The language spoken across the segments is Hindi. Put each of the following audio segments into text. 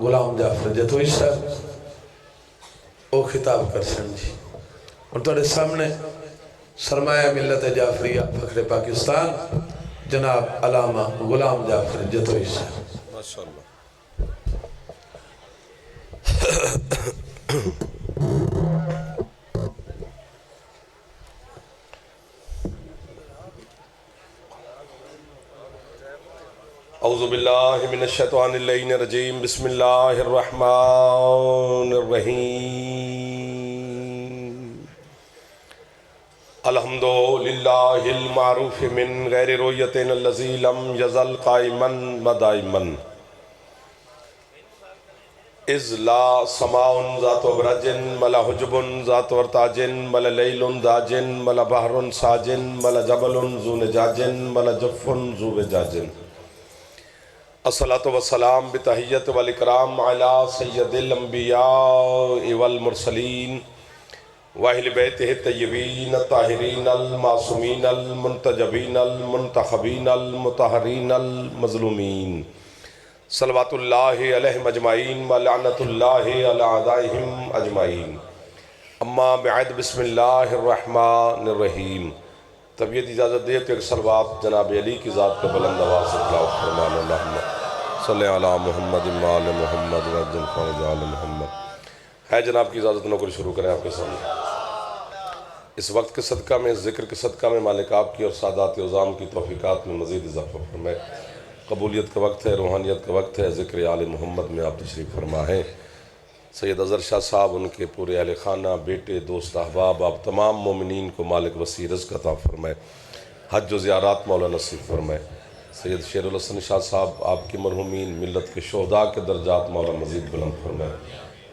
गुलाम जाफर जतोई साहब वो खिताब कर सन जी और तुहाडे सामने सरमाया मिलत जाफरिया फखरे पाकिस्तान जनाब अलामा गुलाम जाफर जतोई साहब माशाअल्लाह। औज़ुबिल्लाहि मिनश्शैतानिर्रजीम बिस्मिल्लाहिर्रहमानिर्रहीम अल्हम्दुलिल्लाहिल मारूफ़ मिन गैरि रुयतिन अल्लज़ी लम यज़ल क़ाइमन मदाइमन इज़ ला समाउन ज़ातु बरजिन मला हुजुबुन ज़ातु वर्ताजिन मला लैलुन दाजिन मला बहरुन साजिन मला जबलुन ज़ू निजाजिन मला जफ़्फ़ुन ज़ू विजाजिन अस्सलातु वस्सलाम बितहियत वल इकराम अला सय्यदिल अंबिया वल मुरसलीन व अहले बैतिहि तय्यबीन ताहिरीन अल मासूमीन अल मुंतजबीन अल मुंतखबीन अल मुतहरीन अल मज़लूमीन सल्लवातुल्लाहि अलैहिम अजमाइन व लअनतुल्लाहि अला अदाइहिम अजमाइन अम्मा बअद बिस्मिल्लाहिर रहमानिर रहीम। तबीयत इजाज़त दे तो एक सलवात जनाब अली की ज़ात के बुलंद आवाज़ से फरमान सल्ले अला मुहम्मद आल मुहम्मद वअज्जल फरज आल मुहम्मद है। जनाब की इजाज़त नौकरी शुरू करें आपके सामने। इस वक्त के सदका में, इस ज़िक्र के सदका में मालिक आपकी और सादात उज़ाम की तौफ़ीक़ात में मज़ीद इज़ाफ़ा फरमाए। कबूलियत का वक्त है, रूहानियत का वक्त है। ज़िक्र आल मुहम्मद में आप तशरीफ़ फरमा हैं। सैयद अज़हर शाह साहब, उनके पूरे अहले खाना, बेटे, दोस्त, अहबाब, आप तमाम मोमिनीन को मालिक वसी रिज़्क़ अता फरमाए। हज व ज़ियारत मौला नसीब फरमाए। सैयद शेरुल हसन शाह साहब, आपके मरहूमीन मिल्लत के शोहदा के दर्जात मौला मज़ीद बुलंद फरमाए।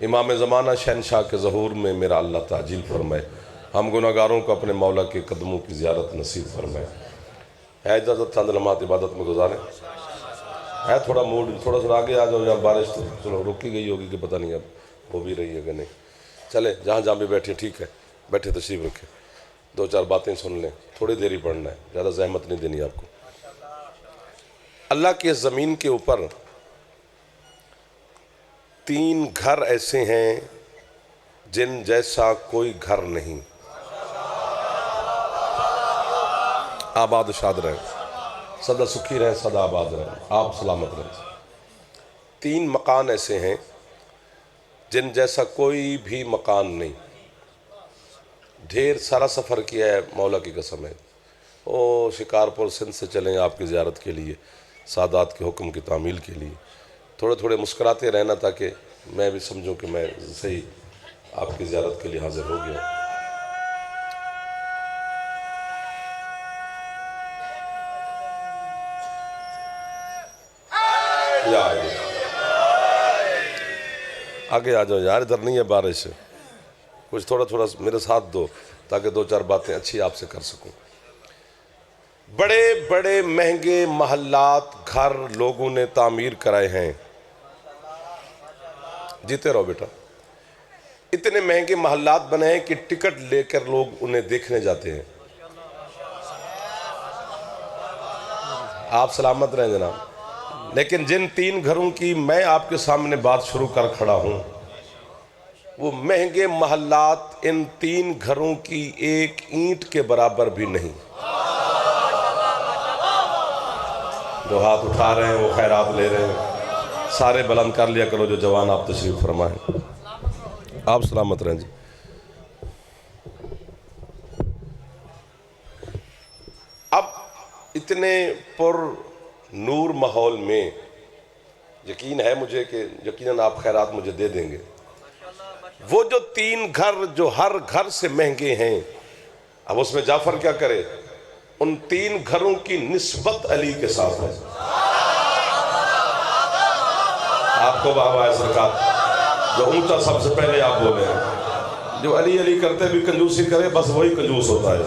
इमाम ज़माना शहनशाह के ज़हूर में मेरा अल्लाह ताजील फरमाए। हम गुनाहगारों को अपने मौला के कदमों की ज़ियारत नसीब फरमाए। है इजाज़त चंद लम्हात इबादत में गुजारें। है थोड़ा मूड, थोड़ा सा आगे आ जाओ। यहाँ बारिश तो चलो रुकी गई होगी कि पता नहीं, अब हो भी रही है कि नहीं। चले जहाँ जहाँ भी बैठे, ठीक है, बैठे तशरीफ़ रखें, दो चार बातें सुन लें। थोड़ी देर ही पढ़ना है, ज़्यादा ज़हमत नहीं देनी आपको। अल्लाह के ज़मीन के ऊपर 3 घर ऐसे हैं जिन जैसा कोई घर नहीं। आबाद शाद रहें, सदा सुखी रहें, सदा आबाद रहें, आप सलामत रहें। 3 मकान ऐसे हैं जिन जैसा कोई भी मकान नहीं। ढेर सारा सफ़र किया है, मौला की कसम है। ओ शिकारपुर सिंध से चलें आपकी ज़ियारत के लिए, सादात के हुक्म की तामील के लिए। थोड़े थोड़े मुस्कुराते रहना ताकि मैं भी समझूं कि मैं सही आपकी ज़ियारत के लिए हाजिर हो गया। आगे आ जाओ यार, इधर नहीं है बारिश। कुछ थोड़ा थोड़ा मेरे साथ दो ताकि दो चार बातें अच्छी आपसे कर सकूं। बड़े बड़े महंगे महल्लात, घर लोगों ने तामीर कराए हैं। जीते रहो बेटा। इतने महंगे महल्लात बने हैं कि टिकट लेकर लोग उन्हें देखने जाते हैं। आप सलामत रहें जनाब। लेकिन जिन 3 घरों की मैं आपके सामने बात शुरू कर खड़ा हूं, वो महंगे महल्लात इन 3 घरों की एक ईंट के बराबर भी नहीं। जो हाथ उठा रहे हैं वो खैरात ले रहे हैं। सारे बुलंद कर लिया करो जो जवान आप तशरीफ फरमाएं। आप सलामत रहें जी। अब इतने पुर नूर माहौल में यकीन है मुझे कि यकीनन आप खैरात मुझे दे देंगे। वो जो 3 घर जो हर घर से महंगे हैं, अब उसमें जाफर क्या करे? उन 3 घरों की निस्बत अली के साथ है। आपको बाबा है सरकार, जो ऊंचा सबसे पहले आप बोले हैं। जो अली अली करते भी कंजूसी करे, बस वही कंजूस होता है।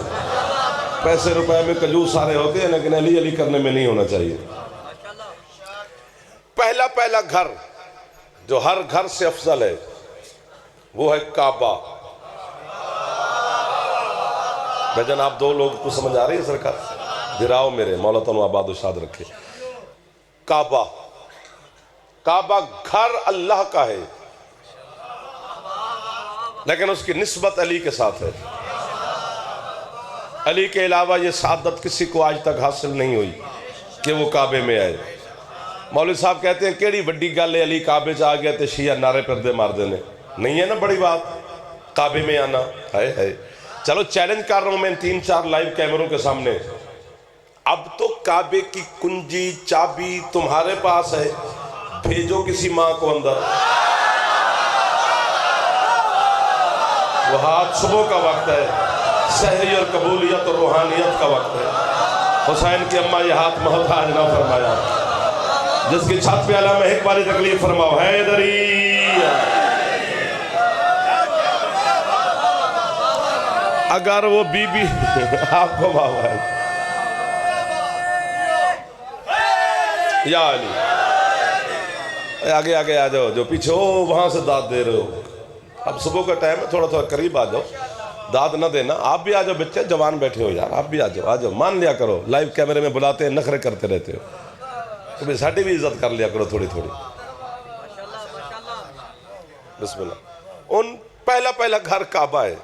पैसे रुपए में कंजूस सारे होते हैं, लेकिन अली अली करने में नहीं होना चाहिए। पहला घर जो हर घर से अफजल है वो है काबा। भजन आप 2 लोग को समझ आ रही है सरकार? गिराओ मेरे मौला तनु आबाद शाद रखे। काबा काबा घर अल्लाह का है, लेकिन उसकी निस्बत अली के साथ है। अली के अलावा ये सादत किसी को आज तक हासिल नहीं हुई कि वो काबे में आए। मौलवी साहब कहते हैं केड़ी बड़ी गल है, अली काबे च आ गया तो शिया नारे पर्दे मार देने, नहीं है ना बड़ी बात काबे में आना है। चलो चैलेंज कर रहा हूं मैं 3-4 लाइव कैमरों के सामने, अब तो काबे की कुंजी चाबी तुम्हारे पास है, भेजो किसी माँ को अंदर। वो हाथ सुबह का वक्त है, सहरी और कबूलियत और रूहानियत का वक्त है। हुसैन की अम्मा ये हाथ मोहताज ना फरमाया, जिसकी छत पे अला महक वाली तकलीफ फरमाओ हैदरी। अगर वो बीबी आपको बाबा या अली आगे आगे आ जाओ, जो पीछे हो वहां से दाद दे रहे हो। अब सुबह का टाइम है, थोड़ा थोड़ा करीब आ जाओ, दाद ना देना। आप भी आ जाओ, बच्चे जवान बैठे हो यार, आप भी आ जाओ, आ जाओ, मान लिया करो। लाइव कैमरे में बुलाते हैं, नखरे करते रहते हो, तो भी साड़ी भी इज्जत कर लिया करो थोड़ी थोड़ी। बिस्मिल्लाह। उन पहला पहला घर काबा है,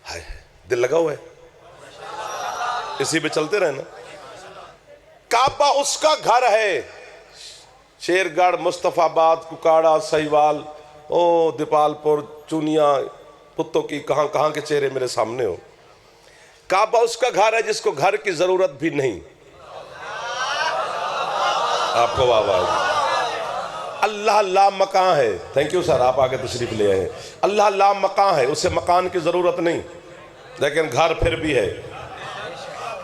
हाय दिल लगा हुआ है, इसी पे चलते रहे ना। काबा उसका घर है, शेरगढ़, मुस्तफाबाद, कुकाड़ा, सहीवाल, ओ दीपालपुर, चुनिया, कुत्तों की कहां कहां के चेहरे मेरे सामने हो। काबा उसका घर है जिसको घर की जरूरत भी नहीं। आपको आवाज अल्लाह ला मकान है, थैंक यू सर, आप आगे तशरीफ ले आए। अल्लाह ला मकान है, उसे मकान की जरूरत नहीं, लेकिन घर फिर भी है।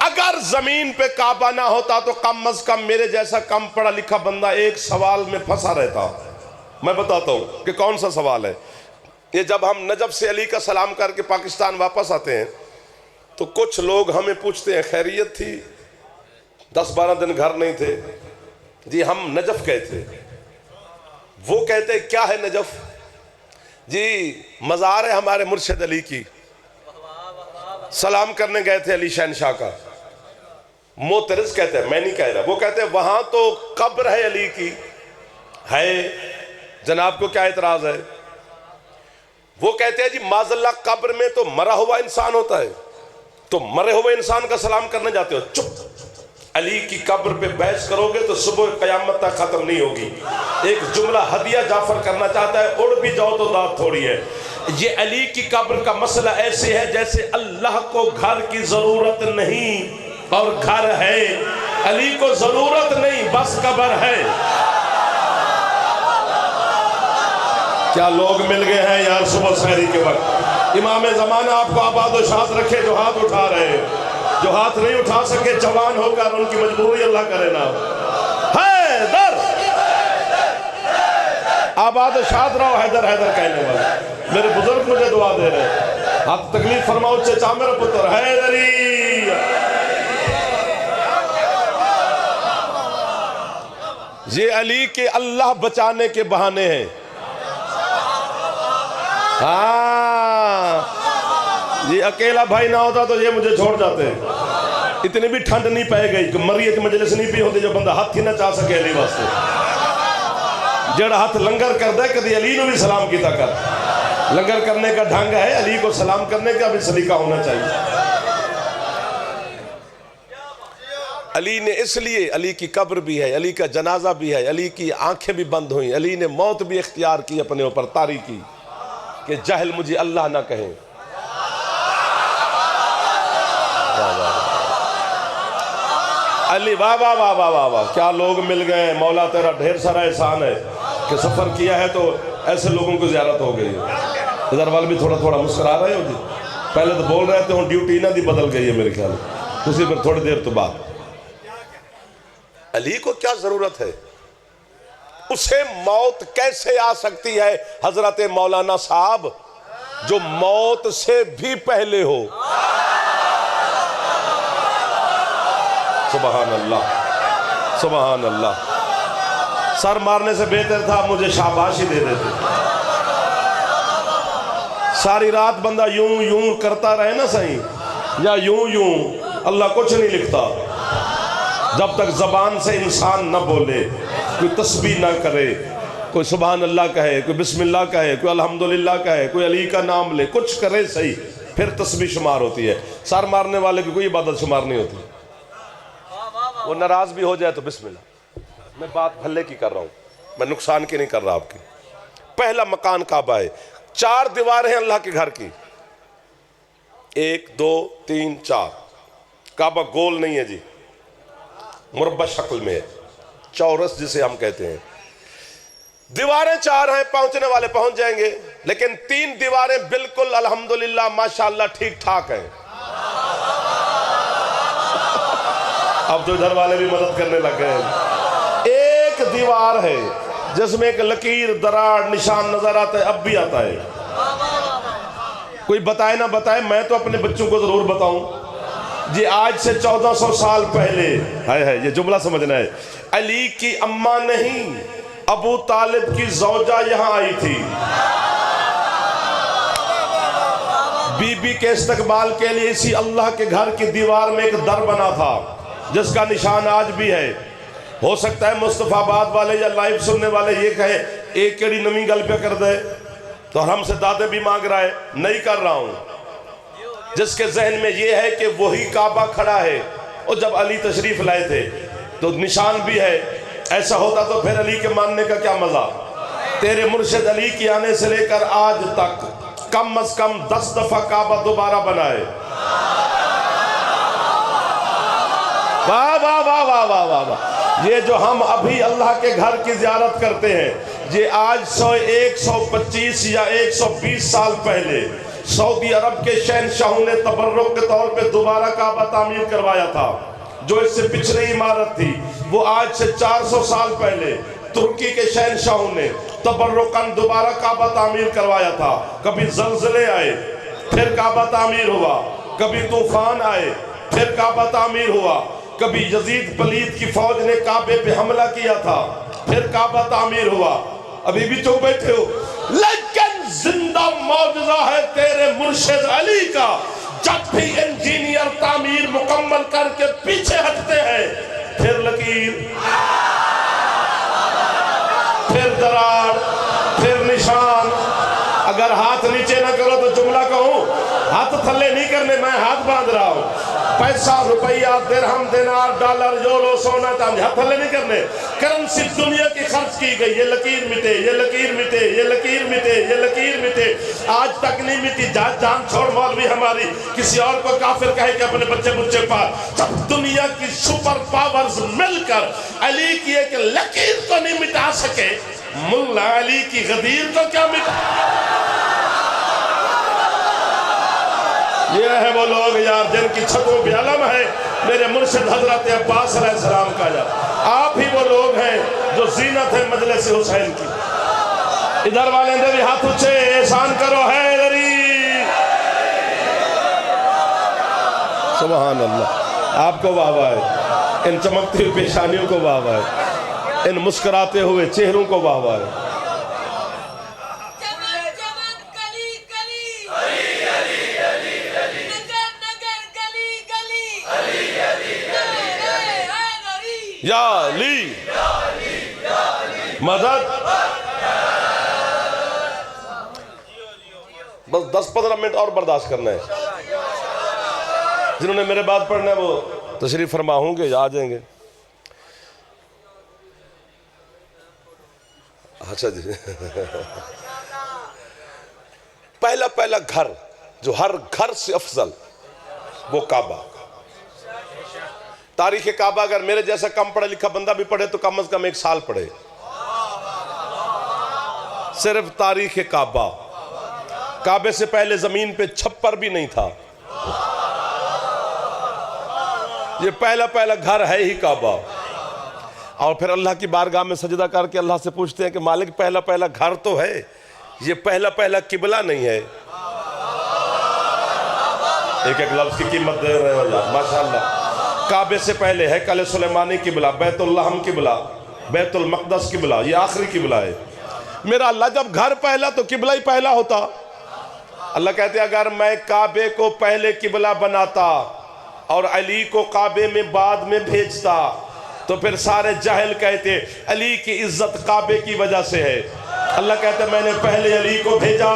अगर जमीन पे काबा ना होता तो कम अज कम मेरे जैसा कम पढ़ा लिखा बंदा एक सवाल में फंसा रहता। मैं बताता हूं कि कौन सा सवाल है ये। जब हम नजफ से अली का सलाम करके पाकिस्तान वापस आते हैं तो कुछ लोग हमें पूछते हैं खैरियत थी, 10-12 दिन घर नहीं थे जी, हम नजफ गए थे। वो कहते क्या है नजफ जी? मज़ार है हमारे मुर्शिद अली की, सलाम करने गए थे अली शहनशाह का। मोतरज कहते हैं, मैं नहीं कह रहा, वो कहते हैं वहां तो कब्र है अली की, है जनाब को क्या एतराज है? वो कहते हैं जी माज़ल्ला कब्र में तो मरा हुआ इंसान होता है, तो मरे हुए इंसान का सलाम करने जाते हो। चुप, अली की कब्र पे बहस करोगे तो सुबह कयामत तक खत्म नहीं होगी। एक जुमला हदिया जाफर करना चाहता है, उड़ भी जाओ तो दाद थोड़ी है। ये अली की कब्र का मसला ऐसे है जैसे अल्लाह को घर की जरूरत नहीं और घर है, अली को जरूरत नहीं बस कब्र है। क्या लोग मिल गए हैं यार सुबह सहरी के वक्त। इमाम ज़माना आपको आबाद व शाद रखे जो हाथ उठा रहे हैं, जो हाथ नहीं उठा सके जवान होकर उनकी मजबूरी अल्लाह करे ना। हैदर आबाद शाद रहो, हैदर हैदर कहने वाले मेरे बुजुर्ग मुझे दुआ दे रहे। आप तकलीफ फरमाओ चचा मेरा पुत्र हैदरी। ये अली के अल्लाह बचाने के बहाने हैं। हाँ, ये अकेला भाई ना होता तो ये मुझे छोड़ जाते। इतनी भी ठंड नहीं पै गई कि मरियत मजलिस नहीं पी होती जो बंदा हाथ ही ना चाह सके अली वास्ते। जड़ा हाथ लंगर कर दे कभी अली ने भी सलाम किया कर। लंगर करने का ढंग है, अली को सलाम करने का भी सलीका होना चाहिए। अली ने इसलिए, अली की कब्र भी है, अली का जनाजा भी है, अली की आंखें भी बंद हुई, अली ने मौत भी इख्तियार की अपने ऊपर तारी की कि जहल मुझे अल्लाह ना कहे। अली वाह वाह वाह वाह वाह वाह, क्या लोग मिल गए। मौला तेरा ढेर सारा एहसान है कि सफर किया है तो ऐसे लोगों को ज़ियारत हो गई है। इधर वाले भी थोड़ा थोड़ा मुस्कुरा रहे हो जी, पहले तो बोल रहे थे हूँ ड्यूटी ना दी बदल गई है मेरे ख्याल उसी पर थोड़ी देर तो बाद। अली को क्या जरूरत है? उसे मौत कैसे आ सकती है हजरत मौलाना साहब जो मौत से भी पहले हो? सुबहान अल्लाह सुबहान अल्लाह। सर मारने से बेहतर था मुझे शाबाशी दे देते। सारी रात बंदा यूं यूं करता रहे ना सही, या यूं यूं, अल्लाह कुछ नहीं लिखता। जब तक जबान से इंसान न बोले, कोई तस्बीह ना करे, कोई सुभान अल्लाह कहे, कोई बिस्मिल्लाह कहे, कोई अल्हम्दुलिल्लाह कहे, कोई अली का नाम ले, कुछ करे सही, फिर तस्बीह शुमार होती है। सर मारने वाले की कोई इबादत शुमार नहीं होती। वो नाराज भी हो जाए तो बिस्मिल्लाह, मैं बात भले की कर रहा हूँ, मैं नुकसान की नहीं कर रहा आपकी। पहला मकान काबा है, 4 दीवारें हैं अल्लाह के घर की, 1 2 3 4। काबा गोल नहीं है जी, मुरब्बा शक्ल में है, चौरस जिसे हम कहते हैं। दीवारें 4 हैं, पहुंचने वाले पहुंच जाएंगे, लेकिन 3 दीवारें बिल्कुल अल्हम्दुलिल्लाह माशाअल्लाह ठीक ठाक हैं। अब तो इधर वाले भी मदद करने लग गए। एक दीवार है जिसमें एक लकीर दरार निशान नजर आता है, अब भी आता है। कोई बताए ना बताए, मैं तो अपने बच्चों को जरूर बताऊं जी। आज से 1400 साल पहले, है ये जुमला समझना है, अली की अम्मा नहीं अबू तालिब की जौजा यहां आई थी। बीबी के इस्तकबाल के लिए इसी अल्लाह के घर की दीवार में एक दर बना था, जिसका निशान आज भी है। हो सकता है मुस्तफाबाद वाले या लाइव सुनने वाले ये कहे एक केड़ी नवी गल पे कर दे, तो हमसे दादे भी मांग रहा है, नहीं कर रहा हूं। जिसके जहन में ये है कि वही काबा खड़ा है, और जब अली तशरीफ लाए थे तो निशान भी है, ऐसा होता तो फिर अली के मानने का क्या मजा। तेरे मुर्शिद अली के आने से लेकर आज तक कम अज कम 10 दफा काबा दोबारा बनाए। वाह वाह वाह वाह वाह वाह वाह। ये जो हम अभी अल्लाह के घर की ज़ियारत करते हैं, ये आज 125 या 120 साल पहले सऊदी अरब के शहनशाहों ने तबर्रुक के तौर पे दोबारा काबा तामीर करवाया था। जो इससे पिछले इमारत थी वो आज से 400 साल पहले तुर्की के शहनशाहों ने तबर्रुकन दोबारा काबा तामीर करवाया था। कभी जल्जले आए फिर काबा तामीर हुआ, कभी तूफान आए फिर काबा तामीर हुआ, कभी यजीद पलीद की फौज ने काबे पे हमला किया था फिर काबा तामीर हुआ। अभी भी चुप बैठे हो, लेकिन जिंदा मौजूदा है तेरे मुर्शिद अली का। जब भी इंजीनियर तामीर मुकम्मल करके पीछे हटते हैं, फिर लकीर, फिर दरार, फिर निशान। अगर हाथ नीचे ना करो तो जुमला कहूं, हाथ थल्ले नहीं करने, मैं हाथ बांध रहा हूं। पैसा रुपया दिरहम दिनार डॉलर यूरो सोना चांदी हाथ थल्ले नहीं करने। करेंसी दुनिया की खर्च की गई, ये लकीर मिटे, ये लकीर मिटे, ये लकीर मिटे, ये लकीर मिटे, आज तक नहीं मिटी। जान छोड़ मौलवी हमारी किसी और को काफिर कहे कि अपने बच्चे बुच्चे पार। जब दुनिया की सुपर पावर्स मिलकर अली की एक लकीर को नहीं मिटा सके, मुल्ला अली की गदीर को क्या मिटा। ये है वो लोग यार जिनकी छतों पे अलम है मेरे मुर्शिद हजरत अब्बास अलैहिस्सलाम का। यार आप ही वो लोग हैं जो जीनत है मजलिस हुसैन की। इधर वाले ने भी हाथ ऊंचे, एहसान करो है गरीब। सुभान अल्लाह। आपको वाह है, इन चमकती हुई पेशानियों को वाह है, इन मुस्कुराते हुए चेहरों को वाह है। या अली मदद। बस 10-15 मिनट और बर्दाश्त करना है। जिन्होंने मेरे बाद पढ़ना है वो तशरीफ फरमा होंगे या आ जाएंगे। अच्छा जी। पहला घर जो हर घर से अफजल, वो काबा। तारीख काबा अगर मेरे जैसा कम पढ़ा लिखा बंदा भी पढ़े तो कम से कम 1 साल पढ़े, सिर्फ तारीख काबा। काबे से पहले जमीन पे छप्पर भी नहीं था। ये पहला घर है ही काबा। और फिर अल्लाह की बारगाह में सजदा करके अल्लाह से पूछते हैं कि मालिक पहला घर तो है, ये पहला किबला नहीं है। एक लफ्ज की कीमत दे रहे हो यार, माशाअल्लाह। काबे से पहले है कल सुलेमानी किबला, बैतुल्लाहम किबला, बैतुल मक़दस किबला, ये आखिरी किबला है। मेरा अल्लाह जब घर पहला तो किबला ही पहला होता। अल्लाह कहते अगर मैं काबे को पहले किबला बनाता और अली को काबे में बाद में भेजता, तो फिर सारे जाहिल कहते अली की इज्जत काबे की वजह से है। अल्लाह कहते मैंने पहले अली को भेजा,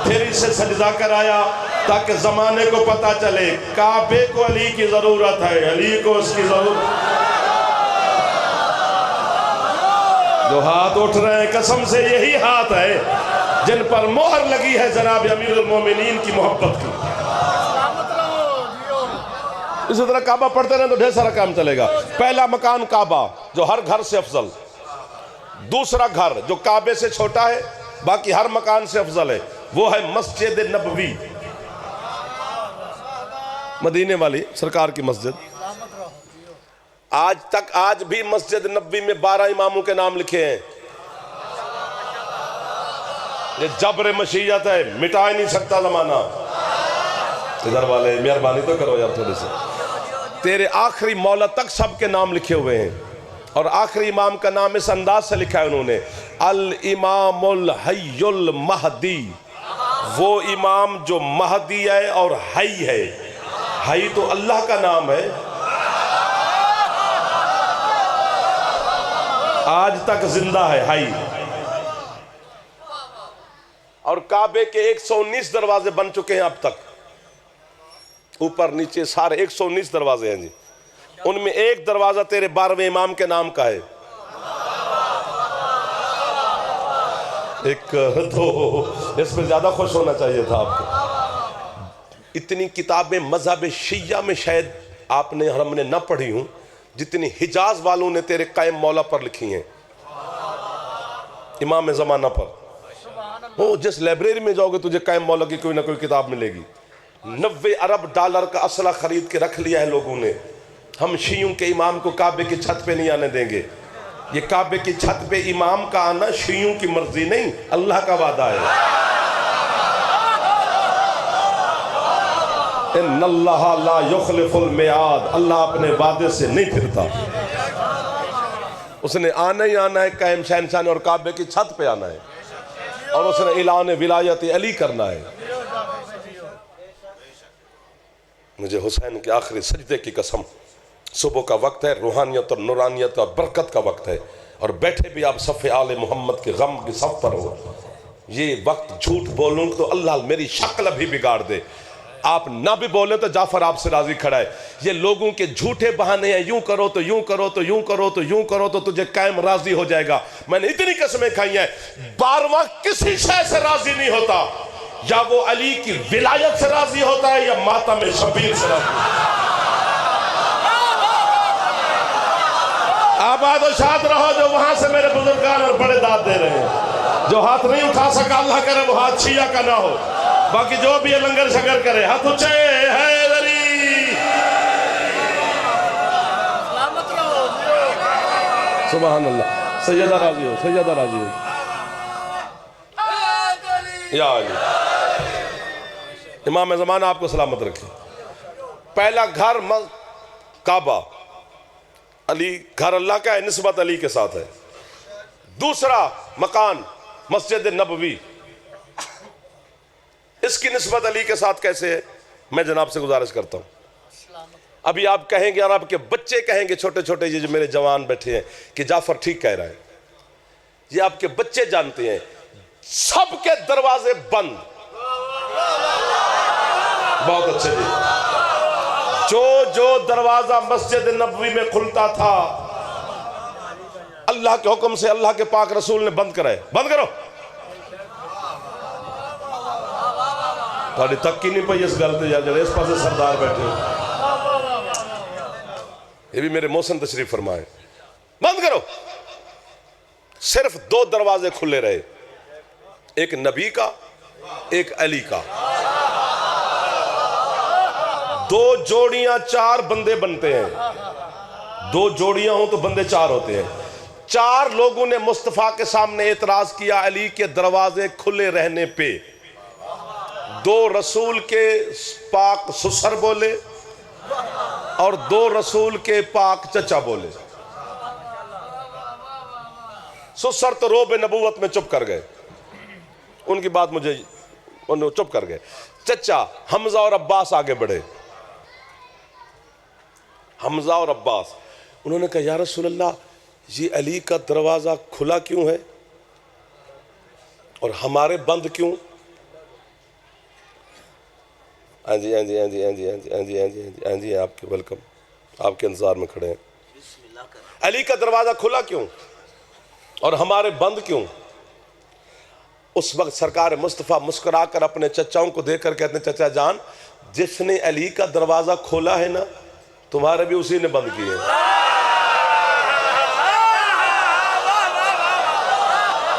फिर इसे सजदा कराया, ताकि जमाने को पता चले काबे को अली की जरूरत है, अली को उसकी जरूरत। जो हाथ उठ रहे हैं कसम से यही हाथ है जिन पर मोहर लगी है जनाब अमीरुल मोमिनीन की मोहब्बत की। इसी तरह काबा पढ़ते रहे तो ढेर सारा काम चलेगा। पहला मकान काबा जो हर घर से अफजल, दूसरा घर जो काबे से छोटा है बाकी हर मकान से अफजल है, वो है मस्जिद नबवी, मदीने वाली सरकार की मस्जिद। आज भी मस्जिद नबवी में 12 इमामों के नाम लिखे हैं। ये जबर मशीयत है, मिटा ही नहीं सकता जमाना। इधर वाले मेहरबानी तो करो यार थोड़ी सी। तेरे आखिरी मौला तक सबके नाम लिखे हुए हैं, और आखिरी इमाम का नाम इस अंदाज से लिखा है उन्होंने, अल इमामुल हय्युल महदी, वो इमाम जो महदी है और हई है। हई तो अल्लाह का नाम है, आज तक जिंदा है हई। और काबे के 119 दरवाजे बन चुके हैं अब तक, ऊपर नीचे सारे 119 दरवाजे हैं जी। उनमें एक दरवाजा तेरे 12वें इमाम के नाम का है। एक तो इसमें ज्यादा खुश होना चाहिए था आपको। इतनी किताबें मजहब शिया में शायद आपने हमने न पढ़ी हूं जितनी हिजाज वालों ने तेरे कायम मौला पर लिखी हैं, इमाम ज़माना पर। हो जिस लाइब्रेरी में जाओगे तुझे कायम मौला की कोई ना कोई किताब मिलेगी। 90 अरब डॉलर का असला खरीद के रख लिया है लोगों ने। हम शियों के इमाम को काबे की छत पे नहीं आने देंगे। ये काबे की छत पे इमाम का आना शियों की मर्जी नहीं, अल्लाह का वादा है। इन्नल्लाह ला युखलिफुल मियाद, अल्लाह अपने वादे से नहीं फिरता। उसने आना ही आना है, कायम शहनशाह और काबे की छत पे आना है, और उसने ऐलान विलायत अली करना है। मुझे हुसैन के आखिरी सजदे की कसम, सुबह का वक्त है, रूहानियत और नूरानियत और बरकत का वक्त है, और बैठे भी आप सफ़े आले मोहम्मद के गम की सफ पर हो। ये वक्त झूठ बोलूं तो अल्लाह मेरी शक्ल भी बिगाड़ दे। आप ना भी बोले तो जाफर आपसे राजी खड़ा है। ये लोगों के झूठे बहाने हैं, यूं करो तो यूं करो तो यूं करो तो यूं करो तो तुझे कायम राजी हो जाएगा। मैंने इतनी कसमें खाई हैं, 12वां किसी शय से राजी नहीं होता, या वो अली की विलायत से राजी होता है या मातम शबीर से राजी। आबाद और शाद रहो जो वहां से मेरे बुजुर्गान और बड़े दाद दे रहे हैं। जो हाथ नहीं उठा सका अल्लाह करे वो हाथ शिया का ना हो, बाकी जो भी ये लंगर शगर करे हाथ ऊंचे हैदरी। सुभान अल्लाह। सैयदा राजी हो, सैयदा राजी हो या अली। इमाम ज़माना आपको सलामत रखे। पहला घर काबा, अली घर अल्लाह का है, निस्बत अली के साथ है। दूसरा मकान मस्जिद नबवी, इसकी निस्बत अली के साथ कैसे है? मैं जनाब से गुजारिश करता हूं। अभी आप कहेंगे और आपके बच्चे कहेंगे, छोटे छोटे ये जो मेरे जवान बैठे हैं, कि जाफर ठीक कह रहा है। ये आपके बच्चे जानते हैं, सबके दरवाजे बंद। बहुत अच्छे जी। जो दरवाजा मस्जिद नबवी में खुलता था अल्लाह के हुक्म से अल्लाह के पाक रसूल ने बंद कराए। बंद करो। तक की नहीं पई इस गल ते यार, इस पास सरदार बैठे, ये भी मेरे मौसम तशरीफ फरमाए। बंद करो। सिर्फ 2 दरवाजे खुले रहे, एक नबी का, एक अली का। 2 जोड़ियां 4 बंदे बनते हैं। 2 जोड़ियां हो तो बंदे 4 होते हैं। 4 लोगों ने मुस्तफा के सामने एतराज किया अली के दरवाजे खुले रहने पे। 2 रसूल के पाक सुसर बोले और 2 रसूल के पाक चचा बोले। सुसर तो रोब नबूवत में चुप कर गए, उनकी बात मुझे चुप कर गए। चचा हमजा और अब्बास आगे बढ़े। हमजा और अब्बास। उन्होंने कहा या रसूल अल्लाह, ये अली का दरवाज़ा खुला क्यों है और हमारे बंद क्यों? हाँ जी हाँ जी हाँ जी हाँ जी हाँ जी हाँ जी हाँ जी हाँ जी, आपके वेलकम, आपके इंतजार में खड़े हैं। अली का दरवाज़ा खुला क्यों और हमारे बंद क्यों? उस वक्त सरकार मुस्तफ़ा मुस्कुरा कर अपने चचाओं को देखकर कहते हैं, चचा जान, जिसने अली का दरवाज़ा खोला है ना, तुम्हारे भी उसी ने बंद किए।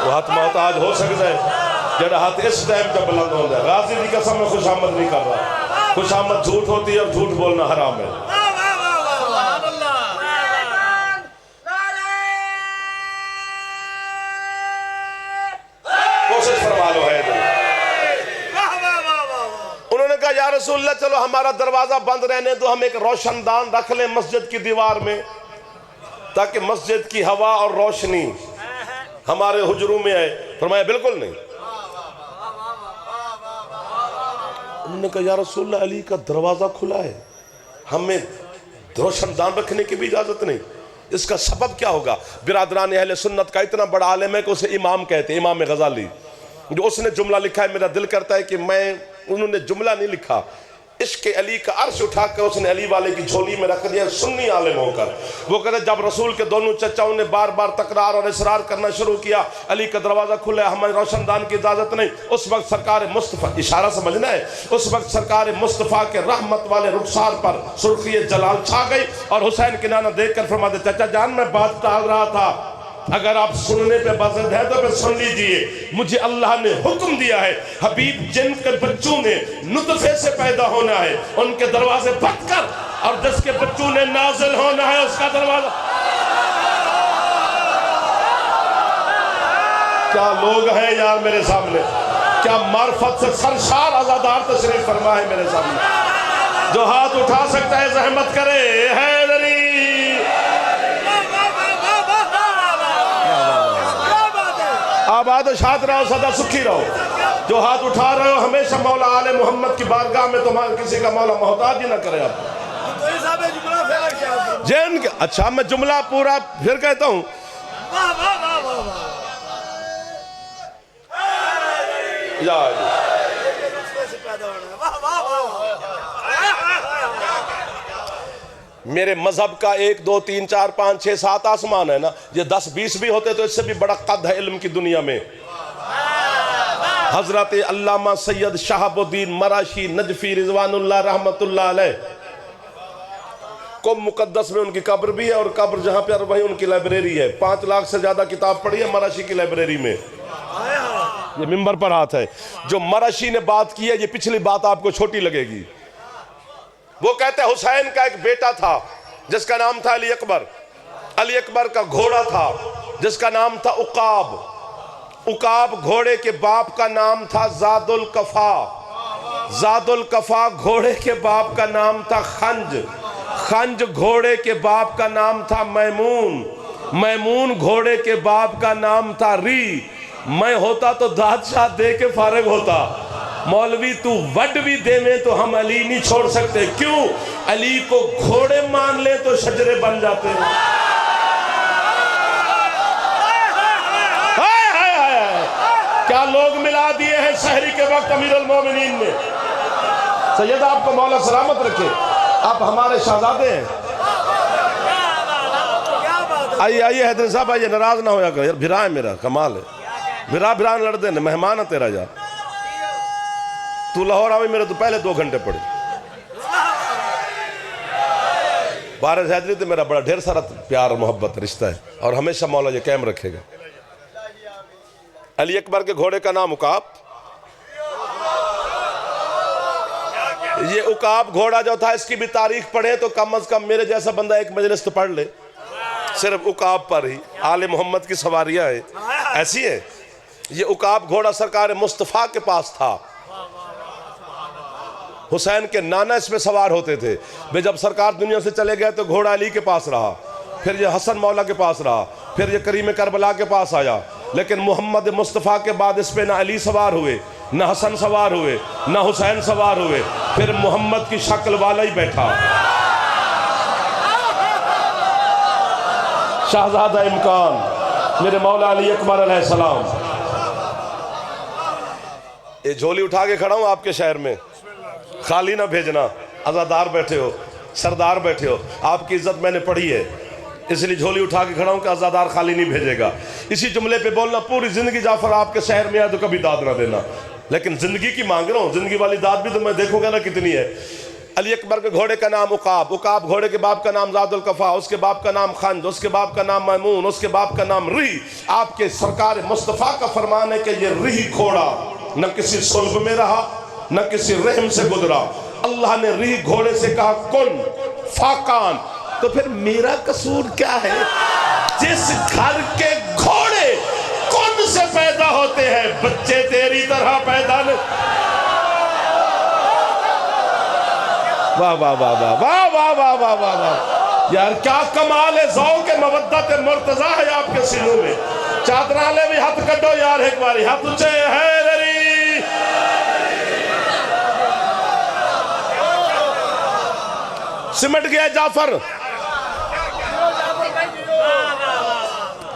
वो हाथ मोहताज हो सकता है जरा हाथ इस टाइम पे बुलंद हो जाए। गाजी की कसम में खुशामद नहीं कर रहा, खुशामद झूठ होती है और झूठ बोलना हराम है। कोशिश फरमा लो है। उन्होंने कहा या रसूलल्लाह, चलो हमारा दरवाजा बंद रहने दो, हम एक रोशनदान रख लें मस्जिद की दीवार में, ताकि मस्जिद की हवा और रोशनी हमारे हुजरों में आए। फरमाया बिल्कुल नहीं। उन्होंने कहा या रसूलल्लाह, अली का दरवाजा खुला है, हमें रोशनदान रखने की भी इजाजत नहीं, इसका सबब क्या होगा? बिरादरान अहले सुन्नत का इतना बड़ा आलिम है कि उसे इमाम कहते हैं, इमाम गजाली, जो उसने जुमला लिखा है, मेरा दिल करता है कि उन्होंने जुमला नहीं लिखा, इश्क अली का अर्श उठाकर उसने अली वाले की झोली में रख दिया, सुन्नी आलिम होकर। वो कहते जब रसूल के दोनों चचाओं ने बार बार तकरार और इसरार करना शुरू किया, अली का दरवाज़ा खुला है, हमें रोशनदान की इजाज़त नहीं, उस वक्त सरकार मुस्तफ़ा, इशारा समझना है, उस वक्त सरकार मुस्तफ़ा के रहमत वाले रुखसार पर सुर्खी जलाल छा गई और हुसैन के नाना देख कर फरमाते, चाचा जान मैं बात टाल रहा था, अगर आप सुनने पे बाज़द है तो फिर सुन लीजिए। मुझे अल्लाह ने हुक्म दिया है, हबीब जिनके बच्चों ने नुतफे से पैदा होना है उनके दरवाजे बंद कर, और जिसके बच्चों ने नाजिल होना है उसका दरवाजा। क्या लोग हैं यार मेरे सामने, क्या मार्फत से सरशार आज़ादार तशरीफ फरमा है मेरे सामने। जो हाथ उठा सकता है जहमत करे, हैदरी आबाद शाद रहो, सदा सुखी रहो। जो हाथ उठा रहे हो हमेशा मौला आले मोहम्मद की बारगाह में तुम्हारे किसी का मौला मोहताज ही ना करे। आप जैन, अच्छा मैं जुमला पूरा फिर कहता हूं। मेरे मजहब का 1 2 3 4 5 6 7 आसमान है ना, ये 10 20 भी होते तो इससे भी बड़ा कद है इल्म की दुनिया में। हजरत अल्लामा सैयद शहाबुद्दीन मराशी नजफी रिजवानुल्लाह रहमतुल्लाह अलैह को मुकद्दस में उनकी कब्र भी है, और कब्र जहां पर वही उनकी लाइब्रेरी है। 5 लाख से ज्यादा किताब पढ़ी है मराशी की लाइब्रेरी में। ये मिंबर पर हाथ है। जो मराशी ने बात की है, ये पिछली बात आपको छोटी लगेगी। वो कहते हैं हुसैन का एक बेटा था जिसका नाम था अली अकबर। अली अकबर का घोड़ा था जिसका नाम था उकाब। उकाब घोड़े के बाप का नाम था जादुल कफा। जादुल कफा घोड़े के बाप का नाम था खंज। खंज घोड़े के बाप का नाम था मैमून। मैमून घोड़े के बाप का नाम था री। मैं होता तो दादशाह दे के फारिग होता, मौलवी तू वड भी देवे तो हम अली नहीं छोड़ सकते। क्यों? अली को घोड़े मान ले तो शजरे बन जाते हैं। हाय हाय हाय, क्या लोग मिला दिए हैं शहरी के वक्त अमीरुल मोमिनीन में। सैयद आपको मौला सलामत रखे, आप हमारे शहजादे हैं। आइए आइए हैदर साहब आइए, नाराज ना होया कर, भिरा है मेरा, कमाल है। भिरा भिरा लड़ देने, मेहमान है तेरा यार। तू लाहौर आवे मेरे तो पहले 2 घंटे पड़े। बारिश हैदरी तो मेरा बड़ा ढेर सारा प्यार मोहब्बत रिश्ता है, और हमेशा मौला ये कायम रखेगा। अली अकबर के घोड़े का नाम उकाब। ये उकाब घोड़ा जो था, इसकी भी तारीख पढ़े तो कम अज कम मेरे जैसा बंदा एक मजलिस तो पढ़ ले। सिर्फ उकाब पर ही आले मोहम्मद की सवारियां हैं, ऐसी है। ये उकाब घोड़ा सरकार मुस्तफ़ा के पास था। हुसैन के नाना इसमें सवार होते थे। वे जब सरकार दुनिया से चले गए तो घोड़ा अली के पास रहा, फिर ये हसन मौला के पास रहा, फिर ये करीम करबला के पास आया। लेकिन मोहम्मद मुस्तफ़ा के बाद इस पे ना अली सवार हुए, ना हसन सवार हुए, ना हुसैन सवार हुए, फिर मोहम्मद की शक्ल वाला ही बैठा। शाहजादा इमकान, मेरे मौला अली अकबर अलैहिस्सलाम। ये झोली उठा के खड़ा हूं आपके शहर में, खाली ना भेजना। अज़ादार बैठे हो, सरदार बैठे हो, आपकी इज्जत मैंने पढ़ी है, इसलिए झोली उठा के खड़ा हूं कि अज़ादार खाली नहीं भेजेगा। इसी जुमले पे बोलना पूरी जिंदगी जाफर आपके शहर में आए तो कभी दाद ना देना, लेकिन जिंदगी की मांग रहा हूं, जिंदगी वाली दाद भी तो मैं देखूंगा ना कितनी है। अली अकबर के घोड़े का नाम उकाब, उकाब घोड़े के बाप का नाम जादुल कफा, उसके बाप का नाम खंज, उसके बाप का नाम मैमून, उसके बाप का नाम रिही। आपके सरकार मुस्तफ़ा का फरमान है कि ये रिही घोड़ा न किसी सुल्ब में रहा न किसी रहम से गुजरा। अल्लाह ने रिही घोड़े से कहा कुन फाकान, तो फिर मेरा कसूर क्या है? जिस घर के घोड़े कुन से पैदा होते हैं, बच्चे तेरी तरह पैदा नहीं। वाह वाह वाह वाह वाह वाह वाह वाह वाह वाह यार, क्या कमाल है, ज़ौक़ मवद्दत मुर्तज़ा है आपके सीनों में। चादरा ले भी हाथ कटो यार, एक बारी हाथ ऊंचे है। सिमट गया जाफर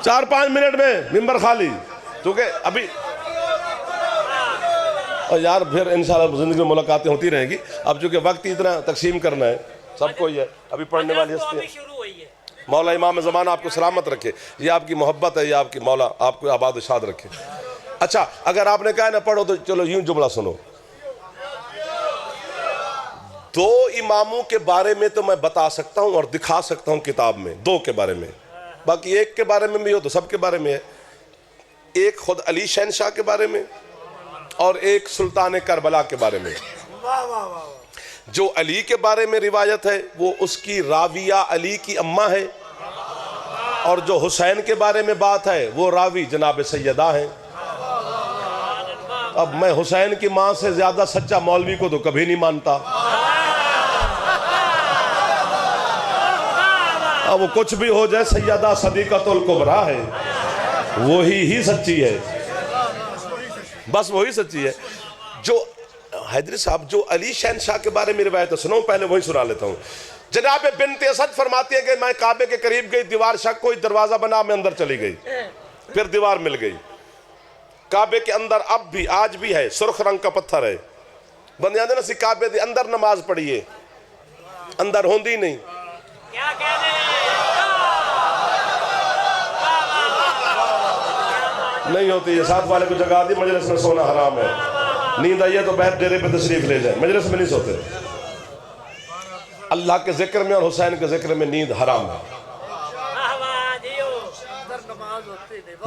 4-5 मिनट में मिंबर खाली, क्योंकि अभी और यार फिर इंशाल्लाह जिंदगी में मुलाकातें होती रहेंगी। अब चूंकि वक्त इतना तकसीम करना है सबको ही है, अभी पढ़ने वाली हस्ती है। मौला इमाम ज़माना आपको सलामत रखे, ये आपकी मोहब्बत है, ये आपकी मौला आपको आबाद शाद रखे। अच्छा, अगर आपने कहा ना पढ़ो तो चलो यूं जुमला सुनो। 2 इमामों के बारे में तो मैं बता सकता हूं और दिखा सकता हूं किताब में, 2 के बारे में, बाकी एक के बारे में भी हो तो सबके बारे में है। एक खुद अली शहनशाह के बारे में और एक सुल्तान करबला के बारे में। जो अली के बारे में रिवायत है वो उसकी राविया अली की अम्मा है, और जो हुसैन के बारे में बात है वो रावी जनाब सैयदा है। अब मैं हुसैन की मां से ज्यादा सच्चा मौलवी को तो कभी नहीं मानता। अब वो कुछ भी हो जाए, सैयदा सदीक़तुल कुबरा है, वही ही सच्ची है, बस वही सच्ची है। जो हैदरी साहब जो अली शहनशाह के बारे में रिवायत है, सुनो पहले वही सुना लेता हूँ। जनाब बिन्त असद फरमाती है कि मैं काबे के करीब गई, दीवार शक कोई दरवाजा बना, मैं अंदर चली गई, फिर दीवार मिल गई। काबे के अंदर अब भी आज भी है, सुर्ख रंग का पत्थर है। बंदे ना सी काबे के अंदर नमाज पढ़िए, अंदर होंदी नहीं। क्या नहीं होती है। साथ वाले को जगा दी, मजलिस में सोना हराम है। नींद आई है तो बैठ डेरे पे तशरीफ ले जाए, मजलिस में नहीं सोते। अल्लाह के जिक्र में और हुसैन के जिक्र में नींद हराम है,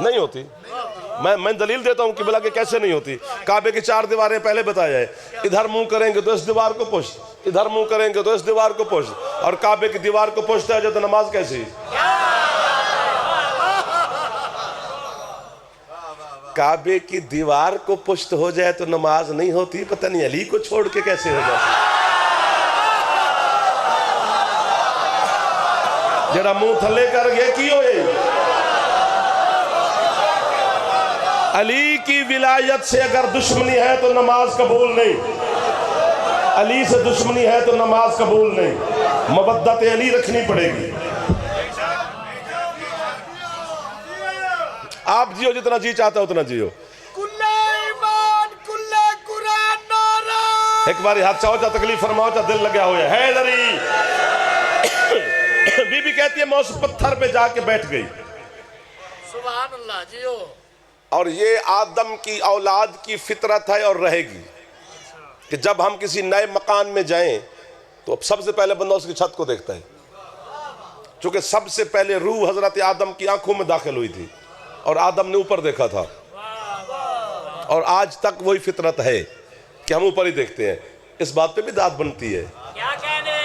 नहीं होती। मैं दलील देता हूं कि भला के कैसे नहीं होती। काबे की 4 दीवारें पहले बताया है, इधर मुंह करेंगे तो इस दीवार को पुष्ट, इधर मुंह करेंगे तो इस दीवार को पुष्ट, और काबे की दीवार को पुष्ट है जो तो नमाज कैसी? काबे की दीवार को पुष्ट हो जाए तो नमाज नहीं होती। पता नहीं अली को छोड़ के कैसे हो जाए। जरा मुंह थले कर गए की होए। अली की विलायत से अगर दुश्मनी है तो नमाज कबूल नहीं, अली से दुश्मनी है तो नमाज कबूल नहीं। मवद्दत अली रखनी पड़ेगी। आप जियो जितना जी चाहता उतना जियो। एक बार हाथ चाहो चा तकलीफ फरमाओ चा दिल लगा हुआ है दरी। बीबी कहती है मैं उस पत्थर पे जाके बैठ गई। सुभान अल्लाह जियो। और ये आदम की औलाद की फितरत है और रहेगी कि जब हम किसी नए मकान में जाएं तो सबसे पहले बंदा उसकी छत को देखता है, क्योंकि सबसे पहले रूह हजरत आदम की आंखों में दाखिल हुई थी और आदम ने ऊपर देखा था, और आज तक वही फितरत है कि हम ऊपर ही देखते हैं। इस बात पे भी दाद बनती है। क्या कहने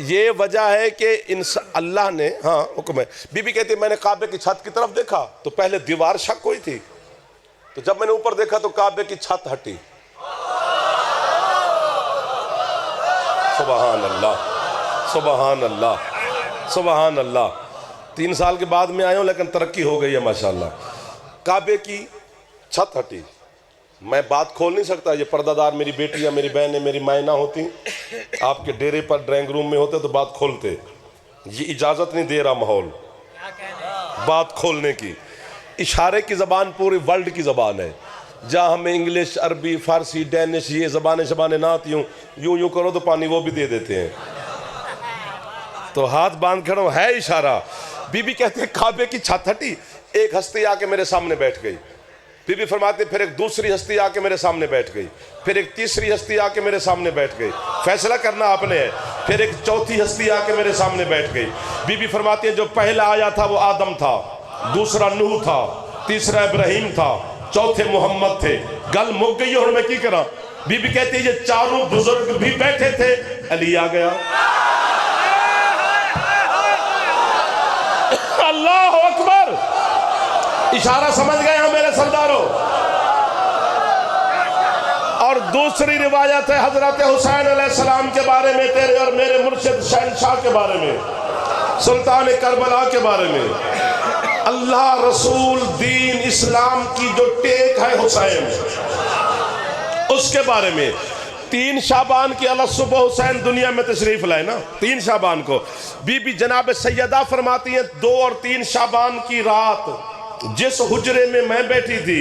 ये वजह है कि अल्लाह ने, हाँ हुक्म है। बीबी कहती है मैंने काबे की छत की तरफ देखा तो पहले दीवार शक हुई थी, तो जब मैंने ऊपर देखा तो काबे की छत हटी। सुभान अल्लाह, सुभान अल्लाह, सुभान अल्लाह। 3 साल के बाद में आया हूं लेकिन तरक्की हो गई है माशाल्लाह। काबे की छत हटी। मैं बात खोल नहीं सकता, ये पर्दादार मेरी बेटियां मेरी बहनें मेरी मायना होती, आपके डेरे पर ड्राइंग रूम में होते तो बात खोलते, ये इजाजत नहीं दे रहा माहौल बात खोलने की। इशारे की ज़बान पूरी वर्ल्ड की ज़बान है। जहाँ हमें इंग्लिश, अरबी, फारसी, डैनिश ये ज़बानें ना आती हूँ, यूं करो तो पानी वो भी दे देते हैं। तो हाथ बांध खड़ो है इशारा। बीबी कहते हैं काबे की छत हटी, एक हस्ती आके मेरे सामने बैठ गई। बीबी फरमाते फिर एक दूसरी हस्ती आके मेरे सामने बैठ गई, फिर एक तीसरी हस्ती आके मेरे सामने बैठ गई। फैसला करना आपने है। फिर एक चौथी हस्ती आके मेरे सामने बैठ गई। बीबी फरमाती है जो पहला आया था वो आदम था, दूसरा नूह था, तीसरा इब्राहिम था, चौथे मोहम्मद थे। गल मुक गई और मैं की करा। बीबी कहती है ये चारों बुजुर्ग भी बैठे थे, अली आ गया। अल्लाह अकबर। इशारा समझ गए हो मेरे सरदारों। और दूसरी रिवायत है हजरत हुसैन अलैहिस्सलाम के बारे में, तेरे और मेरे मुर्शिद शहनशाह के बारे में, सुल्तान करबला के बारे में। अल्लाह, रसूल, दीन, इस्लाम की जो टेक है हुसैन, उसके बारे में। 3 शाबान की अलग सुबह हुसैन दुनिया में तशरीफ लाए ना, 3 शाबान को। बीबी जनाब सैयदा फरमाती हैं 2 और 3 शाबान की रात जिस हुजरे में मैं बैठी थी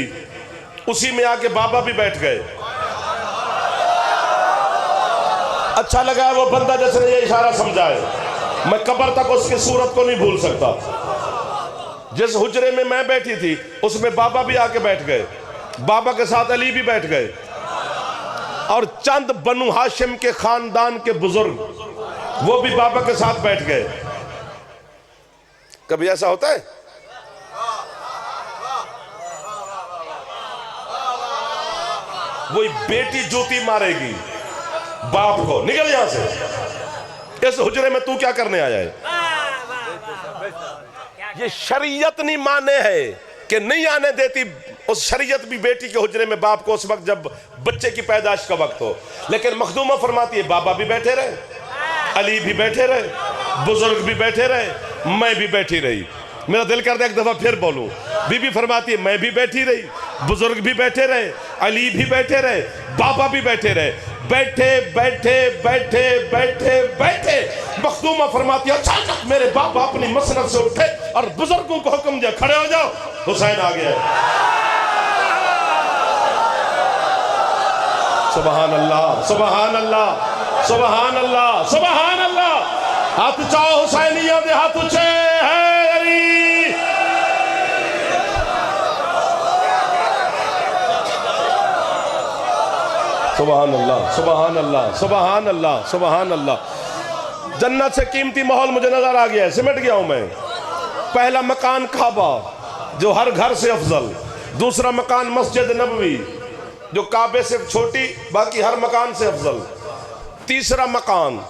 उसी में आके बाबा भी बैठ गए। अच्छा लगा है वो बंदा जिसने ये इशारा समझाए। मैं कब्र तक उसकी सूरत को नहीं भूल सकता। जिस हुजरे में मैं बैठी थी उसमें बाबा भी आके बैठ गए, बाबा के साथ अली भी बैठ गए, और चंद बनु हाशिम के खानदान के बुजुर्ग वो भी बाबा के साथ बैठ गए। कभी ऐसा होता है? वही बेटी जूती मारेगी बाप को, निकल यहां से, इस हुजरे में तू क्या करने आया है? ये शरीयत नहीं माने है कि नहीं आने देती। उस शरीयत भी बेटी के हुजरे में बाप को उस वक्त जब बच्चे की पैदाइश का वक्त हो। लेकिन मखदूमा फरमाती है बाबा भी बैठे रहे, अली भी बैठे रहे, बुजुर्ग भी बैठे रहे, मैं भी बैठी रही। मेरा दिल करता है एक दफा फिर बोलूं। बीबी फरमाती है मैं भी बैठी रही, बुजुर्ग भी बैठे रहे, अली भी बैठे रहे, बाबा भी बैठे रहे। बैठे बैठे बैठे बैठे बैठे मखदूमा फरमाती है अचानक मेरे बाबा अपनी मसनद से उठे और बुजुर्गों को हुक्म दिया खड़े हो जाओ, हुसैन आ गया। सुबहान अल्लाह, सुबहान अल्लाह, सुबहान अल्लाह, सुबहान अल्लाह। हाथ चाओ हुसैनियों दे हाथ ऊंचे है अली। सुबहान अल्लाह, सुबहान अल्लाह, सुबहान अल्लाह, सुबहान अल्लाह। जन्नत से कीमती माहौल मुझे नजर आ गया है, सिमट गया हूं मैं। पहला मकान काबा जो हर घर से अफजल, दूसरा मकान मस्जिद नबवी जो काबे से छोटी बाकी हर मकान से अफजल, तीसरा मकान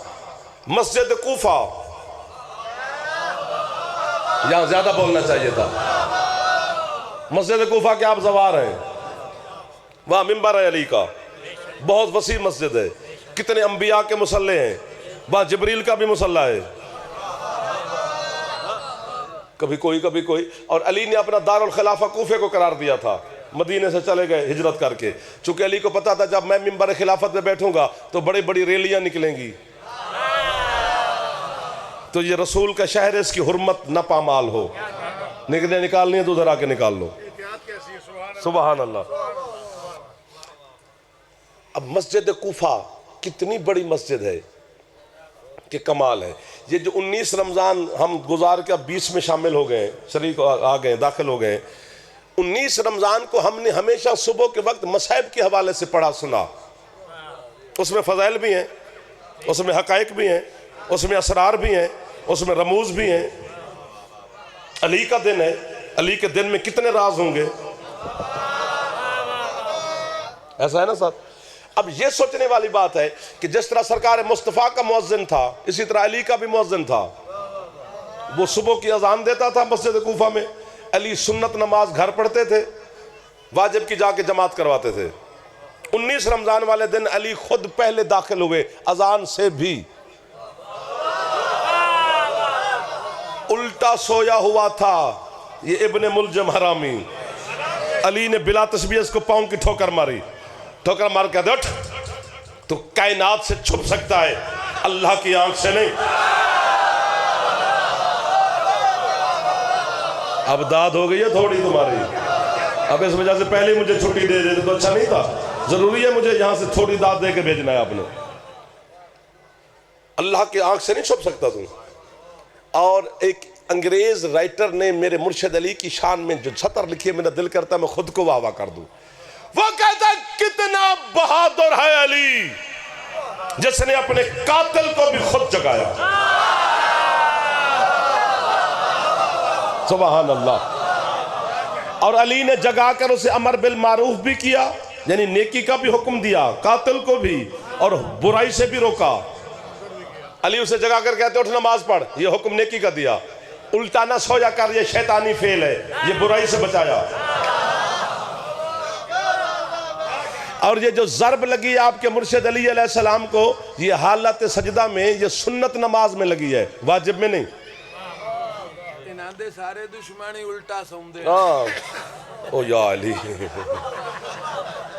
मस्जिद कूफा, यहां ज्यादा बोलना चाहिए था। मस्जिद कूफा के आप सवार हैं, वहां मिंबर है अली का, बहुत वसी मस्जिद है, कितने अंबिया के मुसल्ले हैं, वहां जिब्रील का भी मुसल्ला है। कभी कोई और अली ने अपना दारुल खिलाफा कूफे को करार दिया था, मदीने से चले गए हिजरत करके। चूंकि अली को पता था जब मैं मिंबर खिलाफत में बैठूंगा तो बड़ी बड़ी रैलियां निकलेंगी, तो ये रसूल का शहर है, इसकी हुर्मत न पामाल हो। निकालनी है तो उधर आके निकाल लो। सुभान अल्लाह। अब मस्जिद कूफा कितनी बड़ी मस्जिद है कि कमाल है। ये जो 19 रमज़ान हम गुजार के 20 में शामिल हो गए, शरीक आ गए, दाखिल हो गए। 19 रमज़ान को हमने हमेशा सुबह के वक्त मसाइब के हवाले से पढ़ा सुना। उसमें फ़ज़ाइल भी हैं, उसमें हक़ाइक़ भी हैं, उसमें असरार भी हैं, उसमें रमूज़ भी हैं। अली का दिन है, अली के दिन में कितने राज होंगे, ऐसा है ना साहब। अब ये सोचने वाली बात है कि जिस तरह सरकार मुस्तफ़ा का मुअज्जिन था, इसी तरह अली का भी मुअज्जिन था। वो सुबह की अजान देता था मस्जिद कूफा में, अली सुन्नत नमाज घर पढ़ते थे, वाजिब की जाके जमात करवाते थे। 19 रमज़ान वाले दिन अली खुद पहले दाखिल हुए, अजान से भी। उल्टा सोया हुआ था ये इब्ने मुलजम हरामी, अली ने बिला तस्बीह इसको पाँव की ठोकर मारी, ठोकर मार के उठ, तो कायनात से छुप सकता है, अल्लाह की आंख से नहीं। अब दाद हो गई है थोड़ी तुम्हारी, अब इस वजह से पहले मुझे छुट्टी दे देते तो अच्छा नहीं था। जरूरी है मुझे यहां से थोड़ी दाद दे के भेजना है आपने। अल्लाह की आंख से नहीं छुप सकता तुम। और एक अंग्रेज राइटर ने मेरे मुर्शिद अली की शान में जो सतर लिखी है, मेरा दिल करता है मैं खुद को वाह वाह कर दूं। वो कहता कितना बहादुर है अली, जिसने अपने कातिल को भी खुद जगाया। सुभान अल्लाह। और अली ने जगाकर उसे अमर बिल मारूफ भी किया, यानी नेकी का भी हुक्म दिया, कातिल को भी, और बुराई से भी रोका। अली उसे जगाकर कहते उठ नमाज पढ़, ये हुक्म नेकी का दिया। उल्टा ना सोया कर, ये शैतानी फेल है, ये बुराई से बचाया। और ये जो ज़रब लगी है आपके मुर्शिद अली अलैहिस्सलाम को, ये हालत सजदा में, ये सुन्नत नमाज में लगी है, वाजिब में नहीं। सारे दुश्मनी उल्टा सौंदे। ओ या अली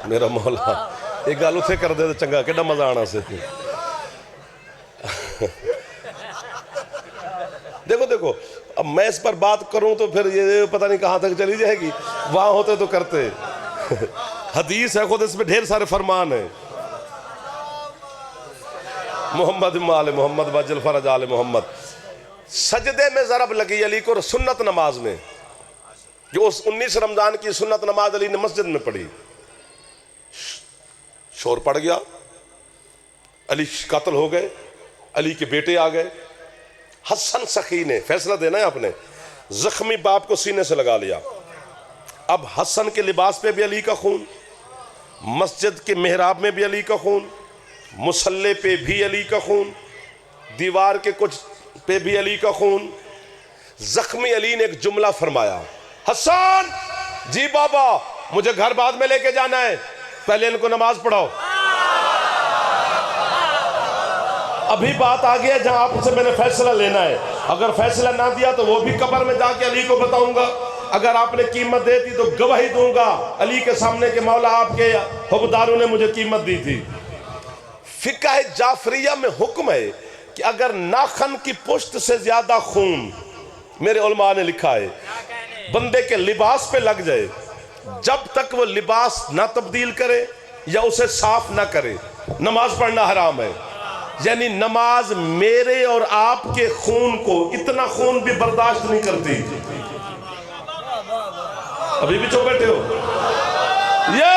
मेरा मौला, एक गल उसे कर दे तो चंगा, कितना मजा आना से। देखो देखो, अब मैं इस पर बात करूं तो फिर ये पता नहीं कहां तक चली जाएगी। वहां होते तो करते। हदीस है खुद, इसमें ढेर सारे फरमान है। मोहम्मद माल मोहम्मद वजल फरज आल मोहम्मद। सजदे में ज़रब लगी अली को सुन्नत नमाज में, जो उस 19 रमजान की सुन्नत नमाज अली ने मस्जिद में पढ़ी। शोर पड़ गया, अली कत्ल हो गए, अली के बेटे आ गए। हसन सखी ने फैसला देना है आपने, जख्मी बाप को सीने से लगा लिया। अब हसन के लिबास पे भी अली का खून, मस्जिद के मेहराब में भी अली का खून, मुसल्ले पे भी अली का खून, दीवार के कुछ पे भी अली का खून। जख्मी अली ने एक जुमला फरमाया, हसन जी बाबा मुझे घर बाद में लेके जाना है, पहले इनको नमाज पढ़ाओ। अभी बात आ गई है जहां आपसे मैंने फैसला लेना है। अगर फैसला ना दिया तो वो भी कब्र में जाके अली को बताऊंगा। अगर आपने कीमत दे दी तो गवाही दूंगा अली के सामने के मौला आपके हुक्मदारों ने मुझे कीमत दी थी। फिक़ह जाफरिया में हुक्म है कि अगर नाखन की पुष्ट से ज्यादा खून, मेरे उलमा ने लिखा है, बंदे के लिबास पे लग जाए, जब तक वो लिबास ना तब्दील करे या उसे साफ ना करे, नमाज पढ़ना हराम है। यानी नमाज मेरे और आपके खून को, इतना खून भी बर्दाश्त नहीं करती। अभी भी चुप बैठे हो? ये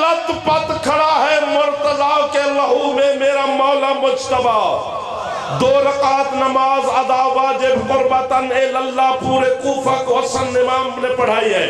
लत-पत खड़ा है मुर्तजा के लहू में मेरा मौला मुज्तबा। 2 रकात नमाज अदा वाजिब कुर्बतन इल्लल्लाह पूरे कूफा को हसन इमाम ने पढ़ाई है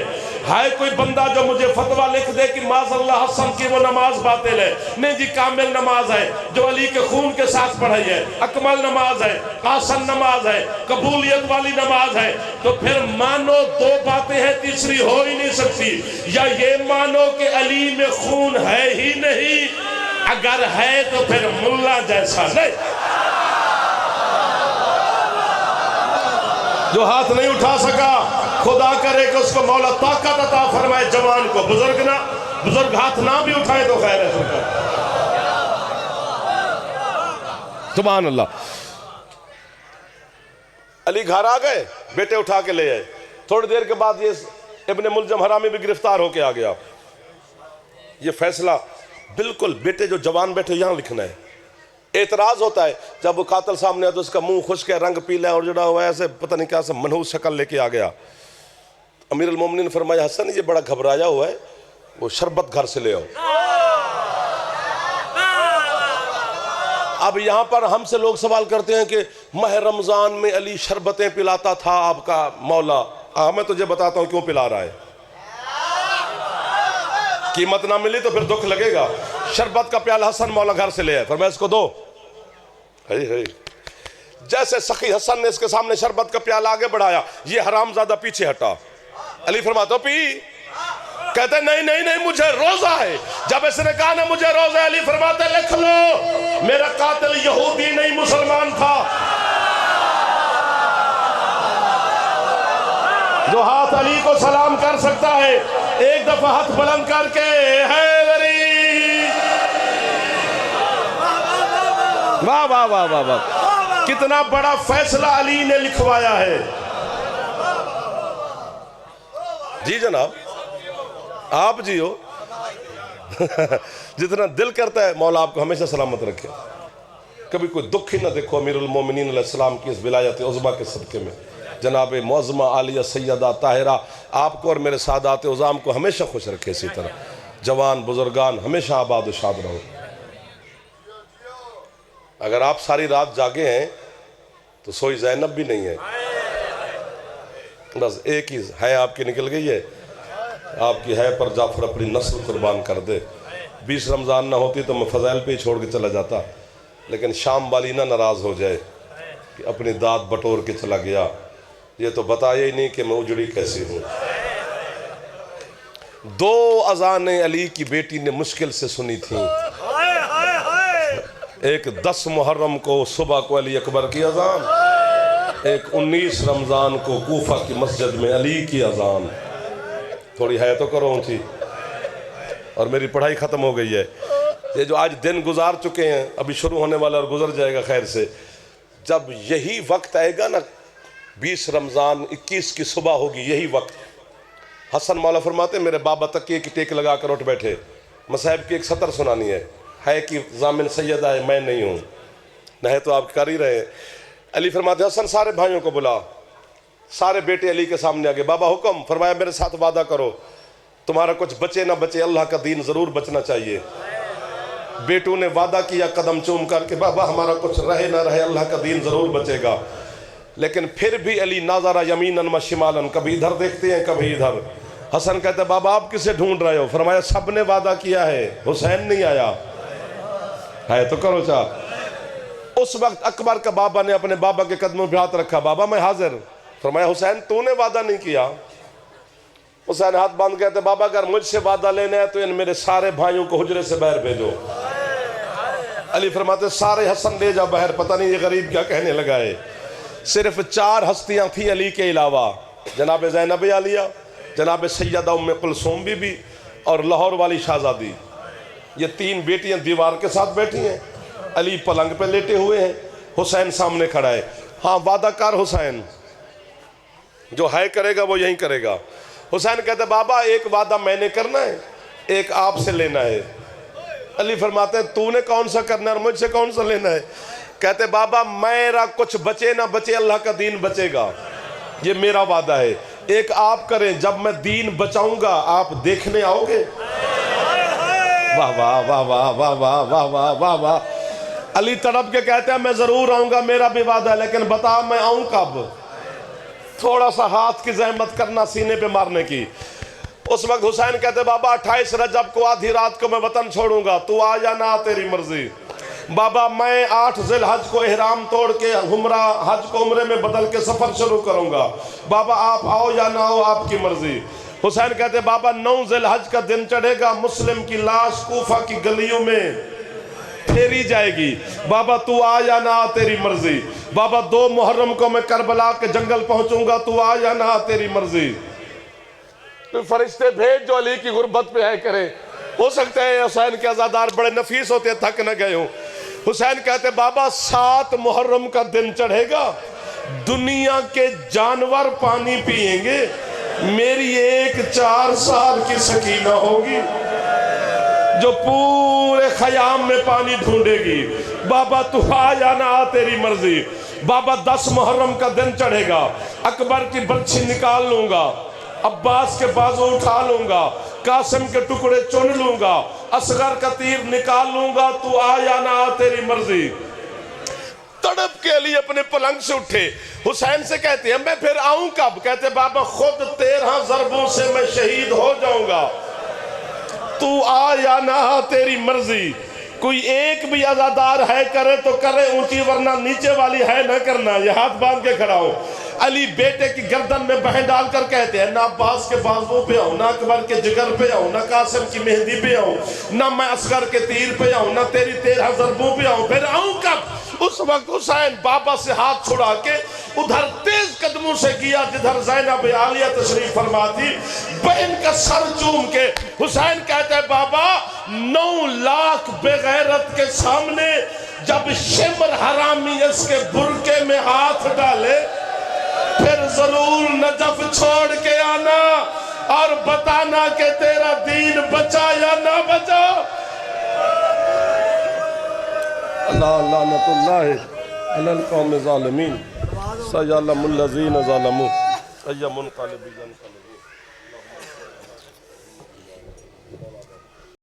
कोई बंदा जो मुझे फतवा लिख दे कि माज़अल्लाह हसन की वो नमाज बातिल है? नहीं जी, कामिल नमाज है जो अली के खून के साथ पढ़ाई है, अकमल नमाज है, आसन नमाज है, कबूलियत वाली नमाज है। तो फिर मानो 2 बातें हैं, तीसरी हो ही नहीं सकती। या ये मानो कि अली में खून है ही नहीं, अगर है तो फिर मुल्ला जैसा नहीं। जो हाथ नहीं उठा सका, खुदा करे कि उसको मौला ताकत अता फरमाए जवान को। बुजुर्ग हाथ ना भी उठाए तो खैर है। सुभान अल्लाह। अली घर आ गए, बेटे उठा के ले आए। थोड़ी देर के बाद ये इब्ने मुलजम हरामी भी गिरफ्तार होके आ गया। ये फैसला बिल्कुल बेटे जो जवान बैठे यहां लिखना है। एतराज होता है जब वो कातिल सामने है तो उसका मुंह खुश्क है, रंग पीला है और जुड़ा हुआ है, ऐसे पता नहीं क्या सा मनहूस शक्ल लेके आ गया। अमीर अल मोमिनीन ने फरमाया, हसन ये बड़ा घबराया हुआ है, वो शरबत घर से ले आओ। अब यहां पर हमसे लोग सवाल करते हैं कि माह रमजान में अली शरबतें पिलाता था आपका मौला। मैं तुझे बताता हूं क्यों पिला रहा है। कीमत ना मिली तो फिर दुख लगेगा। शरबत का प्याला हसन मौला घर से ले आए, फरमाया इसको दो। जैसे सखी हसन ने इसके सामने शरबत का प्याला आगे बढ़ाया, ये हरामजादा पीछे हटा। अली फरमाता पी। कहते नहीं नहीं नहीं मुझे रोजा है। जब इसने कहा ना मुझे रोजा है, अली फरमाते लिख लो मेरा कातिल यहूदी नहीं मुसलमान था। जो हाथ अली को सलाम कर सकता है, एक दफा हाथ बुलंद करके हैदरी। वाह वाह वाह वाह वाह, कितना बड़ा फैसला अली ने लिखवाया है। जी जनाब, आप जियो। जितना दिल करता है मौला आपको हमेशा सलामत रखे, कभी कोई दुख ही ना देखो। अमीरुल मोमिनीन अलैहिस्सलाम की इस विलायत उज़्मा के सदक़े में जनाब मुअज़्ज़मा आलिया सैयदा ताहिरा आपको और मेरे सादात उज़ाम को हमेशा खुश रखे। इसी तरह जवान बुजुर्गान हमेशा आबाद और शाद रहो। अगर आप सारी रात जागे हैं तो सोई ज़ैनब भी नहीं है, बस एक ही है आपकी निकल गई है। आपकी है पर जाफर अपनी नस्ल कुर्बान कर दे। 20 रमज़ान ना होती तो मैं फ़ज़ैल पे ही छोड़ के चला जाता, लेकिन शाम वाली ना नाराज़ हो जाए कि अपनी दाद बटोर के चला गया, ये तो बताया ही नहीं कि मैं उजड़ी कैसी हूँ। 2 अज़ानें अली की बेटी ने मुश्किल से सुनी थी। एक 10 मुहर्रम को सुबह को अली अकबर की अज़ान, एक 19 रमज़ान को कूफा की मस्जिद में अली की अज़ान। थोड़ी है तो करो ऊँची। और मेरी पढ़ाई ख़त्म हो गई है। ये जो आज दिन गुजार चुके हैं, अभी शुरू होने वाला और गुजर जाएगा खैर से। जब यही वक्त आएगा ना, 20 रमज़ान 21 की सुबह होगी, यही वक्त हसन मौला फरमाते मेरे बाबा तकिए की टेक लगा कर उठ बैठे, मसाहिब की एक सतर सुनानी है कि ज़ामिन सैयदा है मैं नहीं हूँ, न है तो आप कर ही रहे हैं। अली फरमाते हसन सारे भाइयों को बुला। सारे बेटे अली के सामने आ गए। बाबा हुक्म फरमाया मेरे साथ वादा करो, तुम्हारा कुछ बचे ना बचे अल्लाह का दीन ज़रूर बचना चाहिए। बेटों ने वादा किया कदम चूम करके, बाबा हमारा कुछ रहे ना रहे अल्लाह का दीन ज़रूर बचेगा। लेकिन फिर भी अली नाज़ारा यमीनन व शिमालन, कभी इधर देखते हैं कभी इधर। हसन कहते बाबा आप किसे ढूंढ रहे हो? फरमाया सब ने वादा किया है, हुसैन नहीं आया है तो करो चाह। उस वक्त अकबर का बाबा ने अपने बाबा के कदमों पर हाथ रखा, बाबा मैं हाजिर। फरमाया हुसैन तूने वादा नहीं किया। हुसैन हाथ बांध कहते बाबा अगर मुझसे वादा लेना है तो इन मेरे सारे भाइयों को हुजरे से बाहर भेजो। अली फरमाते सारे हसन ले जा बाहर। पता नहीं ये गरीब क्या कहने लगा है। सिर्फ 4 हस्तियां थी अली के अलावा, जनाब ज़ैनब आलिया, जनाब सैयदा उम्मे कुलसूम बीबी और लाहौर वाली शहजादी। ये 3 बेटियां दीवार के साथ बैठी हैं, अली पलंग पे लेटे हुए हैं, हुसैन सामने खड़ा है। हाँ वादा कर हुसैन, जो है करेगा वो यही करेगा। हुसैन कहते बाबा एक वादा मैंने करना है, एक आपसे लेना है। अली फरमाते हैं तूने कौन सा करना है और मुझसे कौन सा लेना है? कहते बाबा मेरा कुछ बचे ना बचे अल्लाह का दीन बचेगा, ये मेरा वादा है। एक आप करें, जब मैं दीन बचाऊंगा आप देखने आओगे। वाह वाह वाह वाह वाह वाह वाह वाह वाह वाह। अली तड़प के कहते हैं मैं जरूर आऊंगा, मेरा भी वादा है, लेकिन बता मैं आऊं कब? थोड़ा सा हाथ की जहमत करना सीने पे मारने की। उस वक्त हुसैन कहते बाबा 28 रजब को आधी रात को मैं वतन छोड़ूंगा, तू आ या ना तेरी मर्जी। बाबा मैं 8 ज़िलहज को एहराम तोड़ के उम्रा हज को उम्रे में बदल के सफर शुरू करूंगा। बाबा आप आओ या ना आओ आपकी मर्जी। हुसैन कहते बाबा 9 ज़िलहज का दिन चढ़ेगा, मुस्लिम की लाश कूफा की गलियों में फेरी जाएगी। बाबा तू आ या ना आ तेरी मर्जी। बाबा 2 मुहर्रम को मैं करबला के जंगल पहुंचूंगा, तू आ या ना आ तेरी मर्जी। तो फरिश्ते भेज जो अली की गुर्बत पे है करे। हो सकता है हुसैन के अज़ादार बड़े नफीस होते, थक न गए हो। हुसैन कहते बाबा 7 मुहर्रम का दिन चढ़ेगा, दुनिया के जानवर पानी पिएंगे, मेरी एक 4 साल की सकीना होगी जो पूरे खयाम में पानी ढूंढेगी। बाबा तू आ या ना आ तेरी मर्जी। बाबा 10 मुहर्रम का दिन चढ़ेगा, अकबर की बर्छी निकाल लूंगा, अब्बास के बाजू उठा लूंगा, कासिम के टुकड़े चुन लूंगा, असगर का तीर निकाल लूंगा, तू आ या ना आ तेरी मर्जी। तड़प के लिए अपने पलंग से उठे, हुसैन से कहते हैं मैं फिर आऊं कब? कहते बाबा खुद 13 ज़रबों से मैं शहीद हो जाऊंगा, तू आ या ना आ तेरी मर्जी। कोई एक भी अज़ादार है करे तो करे ऊंची, वरना नीचे वाली है न करना। ये हाथ बांध के खड़ा हो। अली बेटे की गर्दन में बहन डालकर कहते हैं ना अब्बास के बाजुओं पे आऊं, ना अकबर के जिगर पे आऊं, ना कासिम की मेहंदी पे आऊं, ना मैं असगर के तीर पे आऊं, ना तेरी 13 ज़रबों पे आऊं, फिर आऊं कब? उस वक्त हुसैन बाबा से हाथ छुड़ा के उधर तेज कदमों से किया जिधर ज़ैनब आलिया तशरीफ फरमा थी। बहन का सर चूम के हुसैन कहते हैं बाबा 9 लाख बेगैरत के सामने जब शिमर हरामी इसके बुरके में हाथ डाले, फिर जरूर नजफ छोड़ के आना और बताना कि तेरा दीन बचा या ना बचा। अल्लाह लानतुल्लाह अलल कौम ज़ालिमीन सयअलमुल लज़ीन ज़लमू अय्युमुन क़लबी यनक़लिबून।